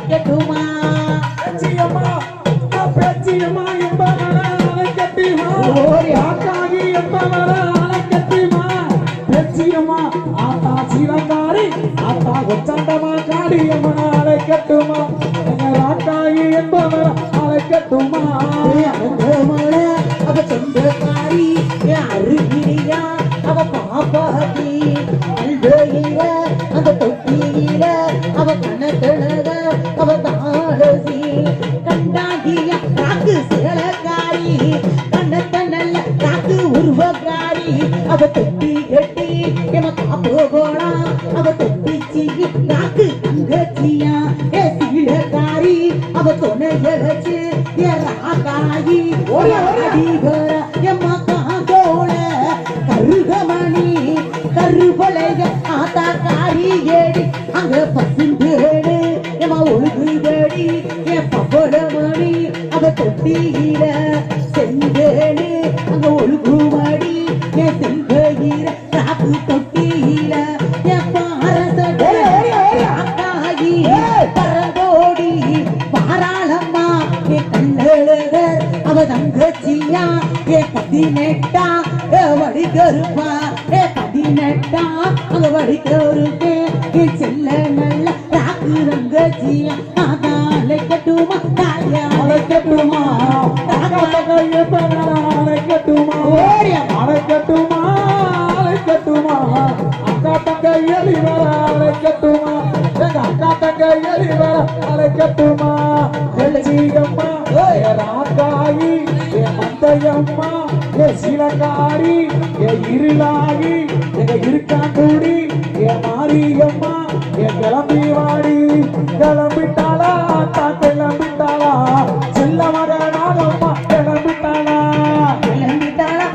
அழைக்கட்டுமா பேச்சியம்மா பேச்சியம்மா என்பவர அழைக்கட்டுமா ஓடி ஆத்தாகி என்பவர அழைக்கட்டுமா பேச்சியம்மா ஆத்தா சிவகாரி ஆத்தா உச்சண்டமா காளியம்மன அழைக்கட்டுமா ராக்காயி என்பவர அழைக்கட்டுமா அவ சொந்தக்காரி அருகிரியா அவ பாப்பாத்தி அல்வையில அந்த தொட்டியில அவ கணக்கழக அவ தாரசி கண்டாகிய காக்கு சேலக்காரி கண்ணத்த நல்ல காக்கு உருவக்காரி அவ தொட்டி கட்டி எம காப்பு போனா அவ தொட்டிச்சி காக்கு தங்கச்சியா ஏ சீலக்காரி அவ துணை இழச்சு ஏ ராக்காயி அடிகர எம்மா காதோள கருகமணி கருவளைக ஆத்தா காரி ஏடி அங்க பசுந்தேடு எம்மா ஒழுகுதடி என் பப்படமணி அவ தொட்டியில செந்தேடு அங்க ஒழுகுமடி என் செங்கையில காப்பு தொட்டியில என் பாரசடி ராக்காயி பரந்தோடி பாராளம்மா என் கண்ணழகர் அவ தங்கச்சியா ஏ 18 வடி கருப்பா ஏ 18 அங்க வடி கருப்பே ஏ செல்ல நல்ல ராக்கு தங்கச்சியா அழைக்கட்டுமா தாயா அழைக்கட்டுமா அழைக்கட்டுமா அழைக்கட்டுமா அழைக்கட்டுமா அக்கா தங்க எலி வர அழைக்கட்டுமா எங்க அக்கா தங்க எலி வர அழைக்கட்டுமா எல்ஜியம்மா ராக்காயி மந்தையம்மா சீலக்காரி இருளாகி எங்க இருக்காங்கூடி மாரியம்மா கிளம்பி வாடி கிளம்பிட்டாளா தான் கிளம்பிட்டாளா செல்ல மகனாகம்மா கிளம்பிட்டாளா கிளம்பிட்டாளா